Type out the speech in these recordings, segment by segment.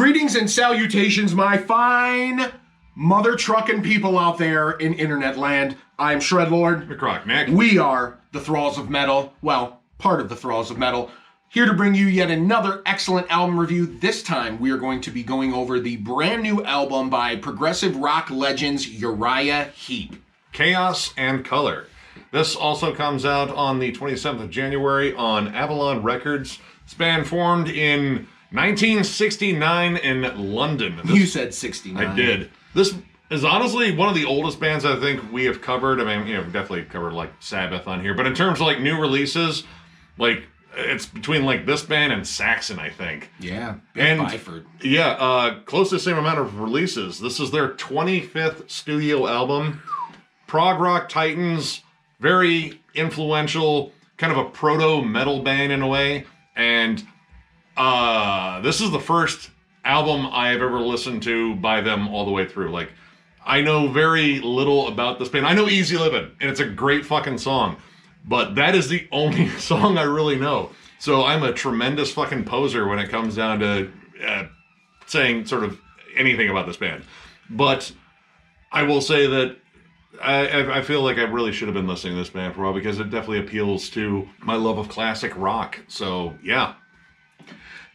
Greetings and salutations, my fine mother trucking people out there in internet land. I'm Shredlord and Necrotic Nick. We are the Thralls of Metal. Well, part of the Thralls of Metal. Here to bring you yet another excellent album review. This time we are going to be going over the brand new album by progressive rock legends Uriah Heep. Chaos and Color. This also comes out on the 27th of January on Avalon Records. This band formed in 1969 in London. You said 69. I did. This is honestly one of the oldest bands I think we have covered. I mean, we've definitely covered like Sabbath on here, but in terms of like new releases, like it's between like this band and Saxon, I think. Yeah, and Byford. Yeah, close to the same amount of releases. This is their 25th studio album. Prog rock titans, very influential, kind of a proto-metal band in a way, and this is the first album I have ever listened to by them all the way through. Like, I know very little about this band. I know Easy Livin', and it's a great fucking song, but that is the only song I really know. So I'm a tremendous fucking poser when it comes down to saying sort of anything about this band. But I will say that I feel like I really should have been listening to this band for a while because it definitely appeals to my love of classic rock. So, yeah.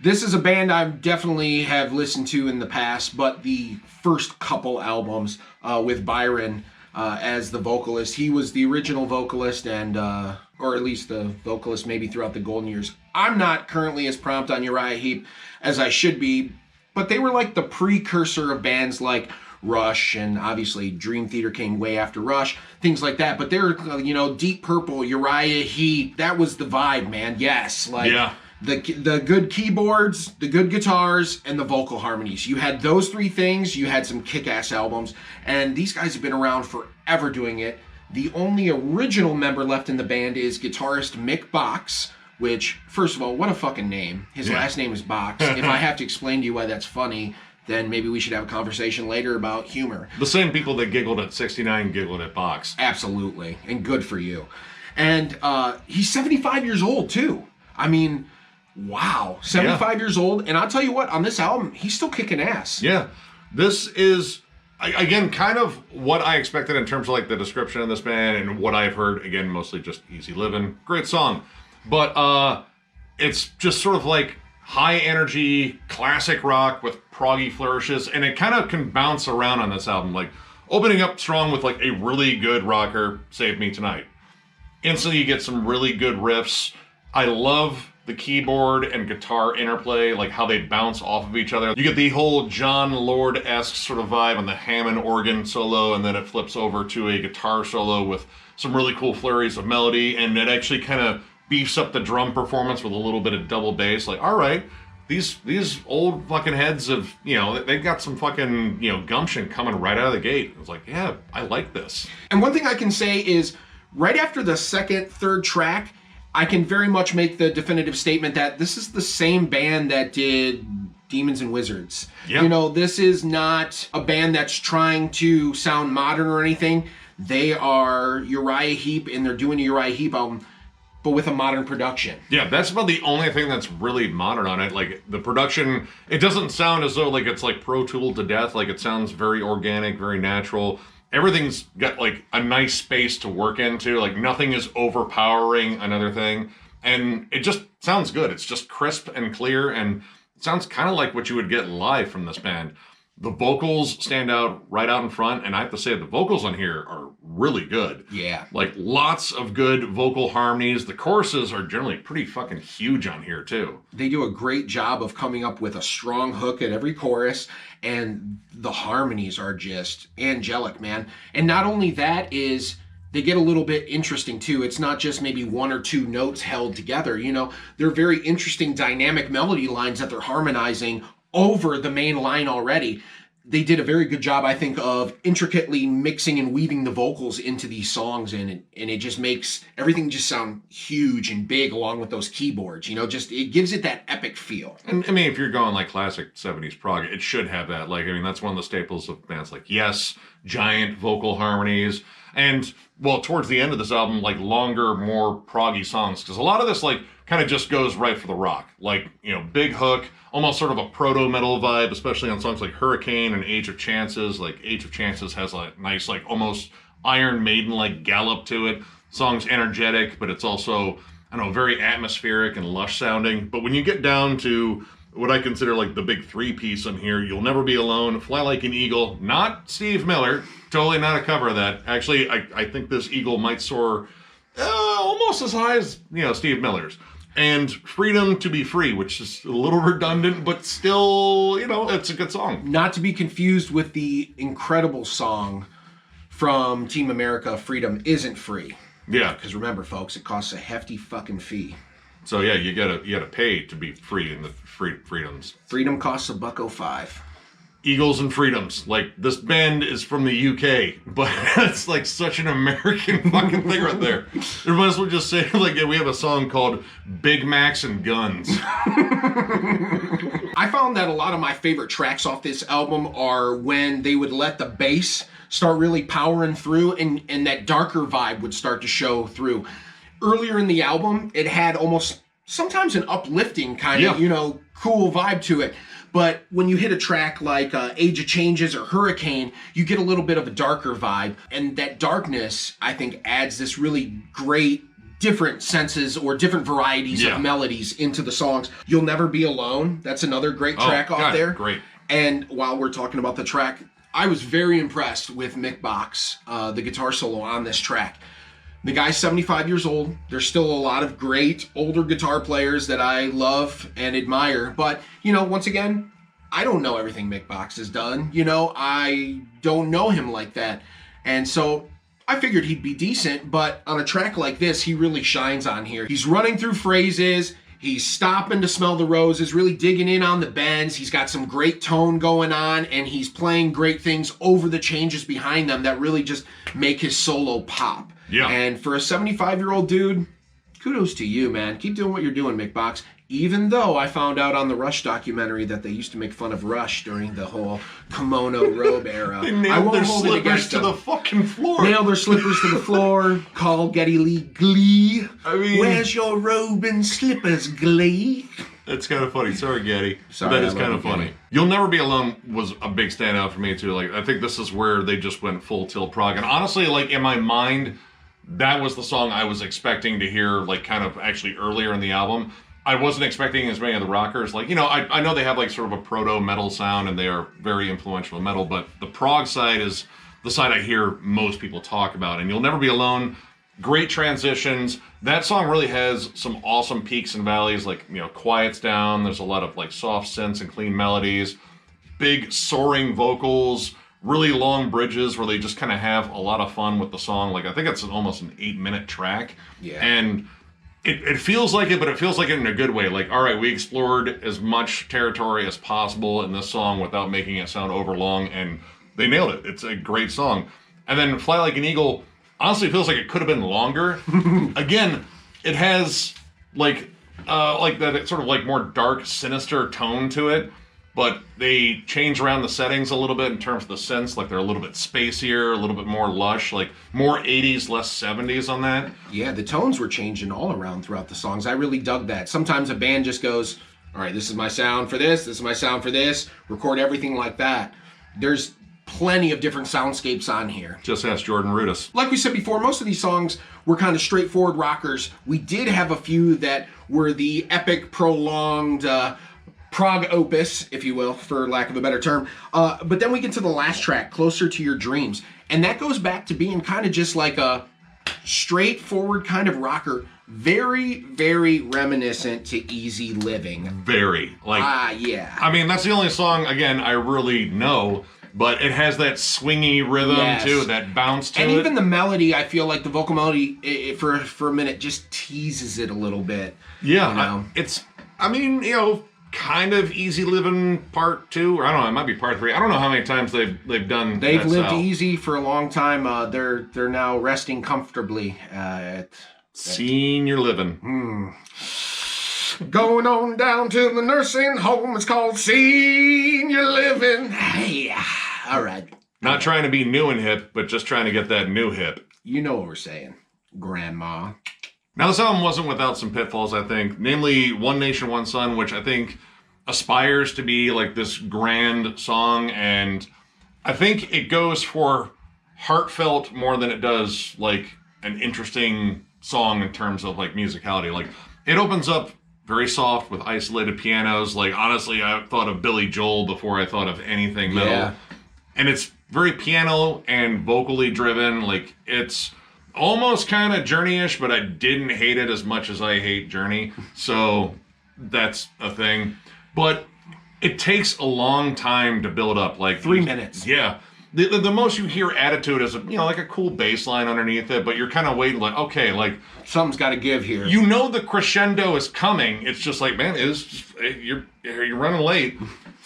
This is a band I definitely have listened to in the past, but the first couple albums with Byron as the vocalist, he was the original vocalist and, or at least the vocalist maybe throughout the golden years. I'm not currently as prompt on Uriah Heep as I should be, but they were like the precursor of bands like Rush, and obviously Dream Theater came way after Rush, things like that. But they're, you know, Deep Purple, Uriah Heep, that was the vibe, man. Yes, like yeah. The good keyboards, the good guitars, and the vocal harmonies. You had those three things, you had some kick-ass albums, and these guys have been around forever doing it. The only original member left in the band is guitarist Mick Box, which, first of all, what a fucking name. His last name is Box. If I have to explain to you why that's funny, then maybe we should have a conversation later about humor. The same people that giggled at 69 giggled at Box. Absolutely, and good for you. And he's 75 years old, too. I mean, wow, 75 years old, and I'll tell you what, on this album, he's still kicking ass. Yeah, this is, again, kind of what I expected in terms of like the description of this band and what I've heard, again, mostly just Easy Livin', great song, but it's just sort of like high energy, classic rock with proggy flourishes, and it kind of can bounce around on this album, like opening up strong with like a really good rocker, Save Me Tonight. Instantly you get some really good riffs. I love the keyboard and guitar interplay, like how they bounce off of each other. You get the whole John Lord-esque sort of vibe on the Hammond organ solo, and then it flips over to a guitar solo with some really cool flurries of melody, and it actually kind of beefs up the drum performance with a little bit of double bass. Like, all right, these old fucking heads of, you know, they've got some fucking, you know, gumption coming right out of the gate. It's like, yeah, I like this. And one thing I can say is, right after the second, third track, I can very much make the definitive statement that this is the same band that did Demons and Wizards. Yep. You know, this is not a band that's trying to sound modern or anything. They are Uriah Heep, and they're doing a Uriah Heep album, but with a modern production. Yeah, that's about the only thing that's really modern on it. Like, the production, it doesn't sound as though like it's like Pro Tool to death. Like, it sounds very organic, very natural. Everything's got like a nice space to work into. Like, nothing is overpowering another thing. And it just sounds good. It's just crisp and clear, and it sounds kind of like what you would get live from this band. The vocals stand out right out in front, and I have to say the vocals on here are really good. Yeah. Like, lots of good vocal harmonies. The choruses are generally pretty fucking huge on here, too. They do a great job of coming up with a strong hook at every chorus, and the harmonies are just angelic, man. And not only that is, they get a little bit interesting, too. It's not just maybe one or two notes held together, you know. They're very interesting dynamic melody lines that they're harmonizing over the main line already. They did a very good job, I think, of intricately mixing and weaving the vocals into these songs, and it just makes everything just sound huge and big along with those keyboards, you know, just it gives it that epic feel. And I mean, if you're going like classic 70s prog, it should have that. Like, I mean, that's one of the staples of bands like Yes, giant vocal harmonies, and, well, towards the end of this album, like longer, more proggy songs, because a lot of this like kind of just goes right for the rock. Like, big hook, almost sort of a proto-metal vibe, especially on songs like Hurricane and Age of Chances. Like, Age of Chances has a nice, like, almost Iron Maiden-like gallop to it. Song's energetic, but it's also, I don't know, very atmospheric and lush sounding. But when you get down to what I consider like the big three-piece on here, You'll Never Be Alone, Fly Like an Eagle, not Steve Miller, totally not a cover of that. Actually, I think this eagle might soar almost as high as, Steve Miller's. And Freedom to Be Free, which is a little redundant, but still, it's a good song. Not to be confused with the incredible song from Team America, Freedom Isn't Free. Yeah. Because remember, folks, it costs a hefty fucking fee. So yeah, you gotta pay to be free in the freedoms. Freedom costs $1.05. Eagles and Freedoms. Like, this band is from the UK, but it's like such an American fucking thing right there. You might as well just say, like, we have a song called Big Macs and Guns. I found that a lot of my favorite tracks off this album are when they would let the bass start really powering through and that darker vibe would start to show through. Earlier in the album, it had almost sometimes an uplifting kind of, cool vibe to it. But when you hit a track like Age of Changes or Hurricane, you get a little bit of a darker vibe. And that darkness, I think, adds this really great different senses or different varieties of melodies into the songs. You'll Never Be Alone. That's another great track off there. Great. And while we're talking about the track, I was very impressed with Mick Box, the guitar solo on this track. The guy's 75 years old. There's still a lot of great older guitar players that I love and admire. But, once again, I don't know everything Mick Box has done. I don't know him like that. And so I figured he'd be decent. But on a track like this, he really shines on here. He's running through phrases. He's stopping to smell the roses, really digging in on the bends. He's got some great tone going on, and he's playing great things over the changes behind them that really just make his solo pop. Yeah. And for a 75-year-old dude, kudos to you, man. Keep doing what you're doing, Mick Box. Even though I found out on the Rush documentary that they used to make fun of Rush during the whole kimono robe era. They nailed their slippers to the fucking floor. Nailed their slippers to the floor. Call Geddy Lee Glee. I mean, where's your robe and slippers, Glee? That's kind of funny. Sorry, Geddy. Sorry, that is kind of you, funny. Geddy. You'll Never Be Alone was a big standout for me, too. Like, I think this is where they just went full tilt prog. And honestly, like, in my mind, that was the song I was expecting to hear, like, kind of actually earlier in the album. I wasn't expecting as many of the rockers. Like, I know they have, like, sort of a proto-metal sound, and they are very influential in metal, but the prog side is the side I hear most people talk about. And You'll Never Be Alone, great transitions. That song really has some awesome peaks and valleys, like, quiets down. There's a lot of, like, soft synths and clean melodies, big soaring vocals, really long bridges where they just kind of have a lot of fun with the song. Like, I think it's almost an 8-minute track. Yeah. And it feels like it, but it feels like it in a good way. Like, all right, we explored as much territory as possible in this song without making it sound overlong, and they nailed it. It's a great song. And then Fly Like an Eagle honestly feels like it could have been longer. Again, it has like that sort of like more dark, sinister tone to it, but they change around the settings a little bit in terms of the synths. Like, they're a little bit spacier, a little bit more lush, like more 80s, less 70s on that. Yeah, the tones were changing all around throughout the songs. I really dug that. Sometimes a band just goes, all right, this is my sound for this is my sound for this, record everything like that. There's plenty of different soundscapes on here. Just ask Jordan Rudess. Like we said before, most of these songs were kind of straightforward rockers. We did have a few that were the epic, prolonged prog opus, if you will, for lack of a better term. But then we get to the last track, Closer to Your Dreams. And that goes back to being kind of just like a straightforward kind of rocker. Very, very reminiscent to Easy Living. Very. Like, yeah. I mean, that's the only song, again, I really know, but it has that swingy rhythm, too, that bounce to it. And even the melody, I feel like the vocal melody, for a minute, just teases it a little bit. Yeah. It's, kind of Easy Living Part 2, or I don't know, it might be Part 3. I don't know how many times they've done They've that lived style. easy for a long time. They're now resting comfortably at Senior Living. Going on down to the nursing home. It's called Senior Living. Hey, all right. Not trying to be new and hip, but just trying to get that new hip. You know what we're saying, Grandma. Now, this album wasn't without some pitfalls, I think. Namely, One Nation, One Sun, which I think aspires to be like this grand song. And I think it goes for heartfelt more than it does like an interesting song in terms of like musicality. Like, it opens up very soft with isolated pianos. Like, honestly, I thought of Billy Joel before I thought of anything metal. Yeah. And it's very piano and vocally driven. Like, it's almost kind of Journey-ish, but I didn't hate it as much as I hate Journey. So that's a thing. But it takes a long time to build up. Like 3 minutes. Yeah. The most you hear Attitude is, like a cool bass line underneath it, but you're kind of waiting like, okay, like... Something's got to give here. You know the crescendo is coming. It's just like, man, you're running late.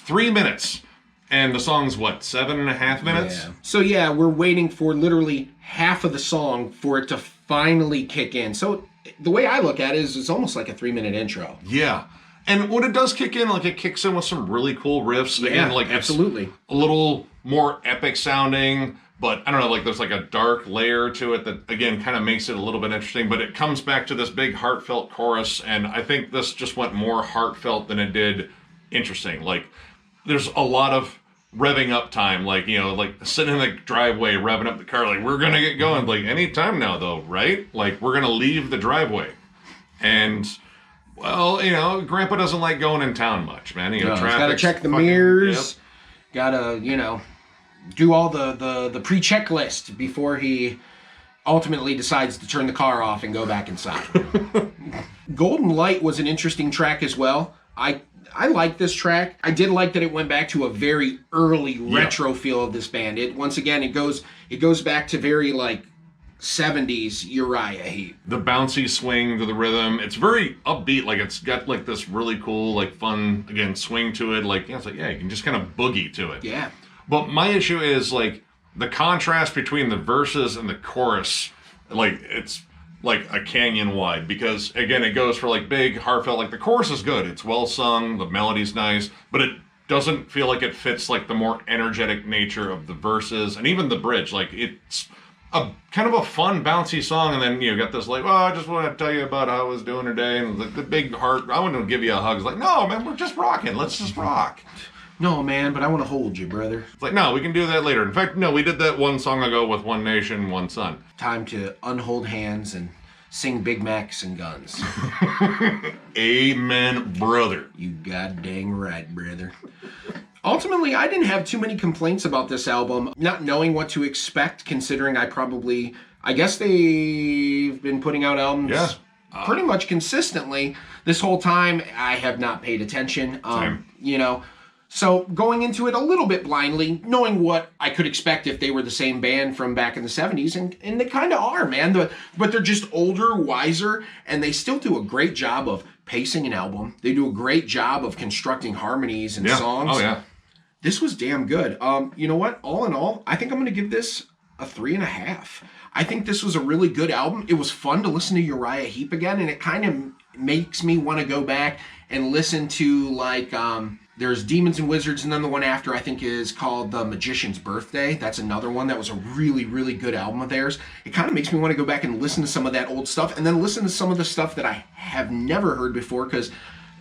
3 minutes. And the song's, what, 7.5 minutes? Yeah. So, yeah, we're waiting for literally half of the song for it to finally kick in. So, the way I look at it is it's almost like a 3-minute intro. Yeah. And when it does kick in, like, it kicks in with some really cool riffs. Yeah, and, like, absolutely. It's a little more epic sounding, but, I don't know, like, there's, like, a dark layer to it that, again, kind of makes it a little bit interesting. But it comes back to this big heartfelt chorus, and I think this just went more heartfelt than it did interesting. Like, there's a lot of revving up time, like, like sitting in the driveway, revving up the car, like, we're gonna get going, like, any time now, though, right? Like, we're gonna leave the driveway. And, well, Grandpa doesn't like going in town much, man. He's gotta check the mirrors, gotta, do all the pre-checklist before he ultimately decides to turn the car off and go back inside. Golden Light was an interesting track as well. I like this track. I did like that it went back to a very early retro feel of this band. It goes back to very like 70s Uriah Heep. The bouncy swing to the rhythm. It's very upbeat. Like, it's got like this really cool, like, fun, again, swing to it. Like, it's like, you can just kind of boogie to it. Yeah. But my issue is like the contrast between the verses and the chorus. Like, it's like a canyon wide, because again, it goes for like big heartfelt, like the chorus is good, it's well sung, the melody's nice, but it doesn't feel like it fits like the more energetic nature of the verses and even the bridge. Like, it's a kind of a fun bouncy song, and then you got this like, I just want to tell you about how I was doing today, and like the big heart, I want to give you a hug. It's like, no man, we're just rocking, let's just rock. No man, but I want to hold you, brother. It's like, no, we can do that later. In fact, no, we did that one song ago with One Nation, One Sun. Time to unhold hands and sing Big Macs and guns. Amen, brother. You goddamn right, brother. Ultimately, I didn't have too many complaints about this album, not knowing what to expect, considering I guess they've been putting out albums pretty much consistently. This whole time, I have not paid attention. Same. So going into it a little bit blindly, knowing what I could expect if they were the same band from back in the 70s, and they kind of are, man. But they're just older, wiser, and they still do a great job of pacing an album. They do a great job of constructing harmonies and songs. Oh, yeah. This was damn good. You know what? All in all, I think I'm going to give this a 3.5. I think this was a really good album. It was fun to listen to Uriah Heep again, and it kind of makes me want to go back and listen to, like... there's Demons and Wizards, and then the one after I think is called The Magician's Birthday. That's another one that was a really, really good album of theirs. It kind of makes me want to go back and listen to some of that old stuff, and then listen to some of the stuff that I have never heard before, because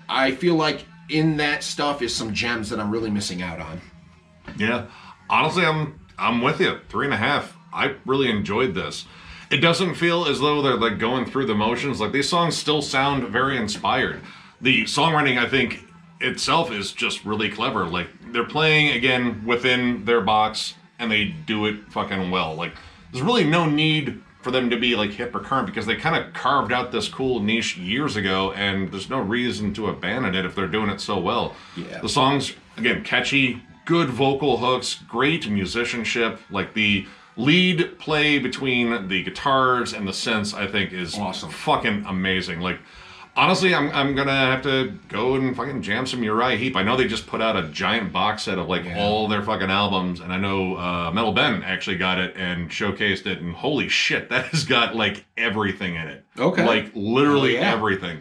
I feel like in that stuff is some gems that I'm really missing out on. Yeah. Honestly, I'm with you. 3.5. I really enjoyed this. It doesn't feel as though they're like going through the motions. Like, these songs still sound very inspired. The songwriting, I think, itself is just really clever. Like, they're playing again within their box, and they do it fucking well. Like, there's really no need for them to be like hip or current, because they kind of carved out this cool niche years ago, and there's no reason to abandon it if they're doing it so well. Yeah. The songs, again, catchy, good vocal hooks, great musicianship. Like, the lead play between the guitars and the synths, I think, is awesome. Fucking amazing. Like, honestly, I'm gonna have to go and fucking jam some Uriah Heep. I know they just put out a giant box set of like all their fucking albums, and I know Metal Ben actually got it and showcased it, and holy shit, that has got like everything in it. Okay. Like, literally everything.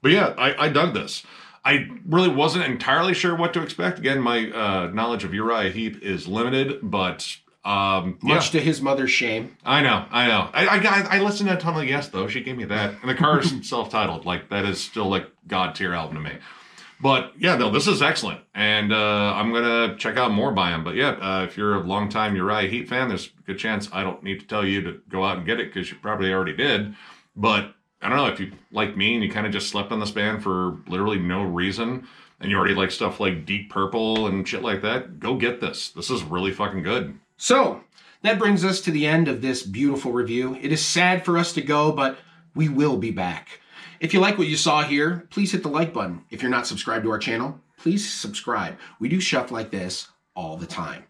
But yeah, I dug this. I really wasn't entirely sure what to expect. Again, my knowledge of Uriah Heep is limited, but Much to his mother's shame. I know. I listened to a ton of Yes, though. She gave me that. And the car's self-titled. Like, that is still, like, God-tier album to me. But, yeah, no, this is excellent. And I'm going to check out more by him. But, yeah, if you're a longtime Uriah Heep fan, there's a good chance I don't need to tell you to go out and get it because you probably already did. But, I don't know, if you, like me, and you kind of just slept on this band for literally no reason, and you already like stuff like Deep Purple and shit like that, go get this. This is really fucking good. So, that brings us to the end of this beautiful review. It is sad for us to go, but we will be back. If you like what you saw here, please hit the like button. If you're not subscribed to our channel, please subscribe. We do stuff like this all the time.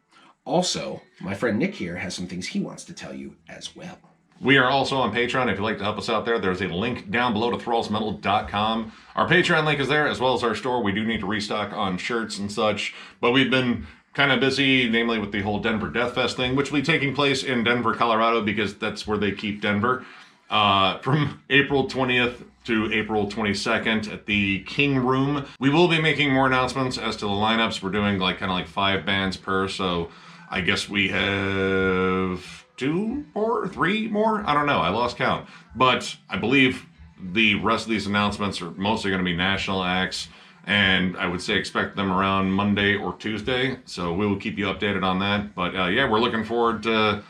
Also, my friend Nick here has some things he wants to tell you as well. We are also on Patreon. If you'd like to help us out there, there's a link down below to thrallsmetal.com. Our Patreon link is there, as well as our store. We do need to restock on shirts and such, but we've been kind of busy, namely with the whole Denver Death Fest thing, which will be taking place in Denver, Colorado, because that's where they keep Denver, from April 20th to April 22nd at the King Room. We will be making more announcements as to the lineups. We're doing like kind of like 5 bands per, so I guess we have 2 or 3 more. I don't know. I lost count. But I believe the rest of these announcements are mostly going to be national acts, and I would say expect them around Monday or Tuesday. So we will keep you updated on that. But yeah, we're looking forward to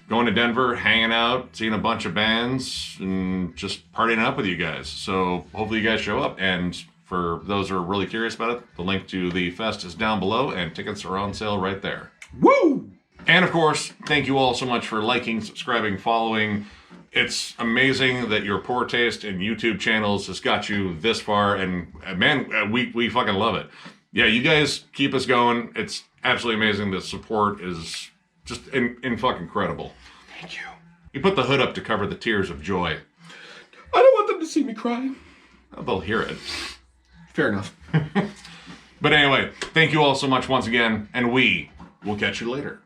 going to Denver, hanging out, seeing a bunch of bands, and just partying up with you guys. So hopefully you guys show up. And for those who are really curious about it, the link to the fest is down below, and tickets are on sale right there. Woo! And of course, thank you all so much for liking, subscribing, following. It's amazing that your poor taste in YouTube channels has got you this far, and man, we fucking love it. Yeah, you guys keep us going. It's absolutely amazing. The support is just in fucking incredible. Thank you. You put the hood up to cover the tears of joy. I don't want them to see me cry. They'll hear it. Fair enough. But anyway, thank you all so much once again, and we will catch you later.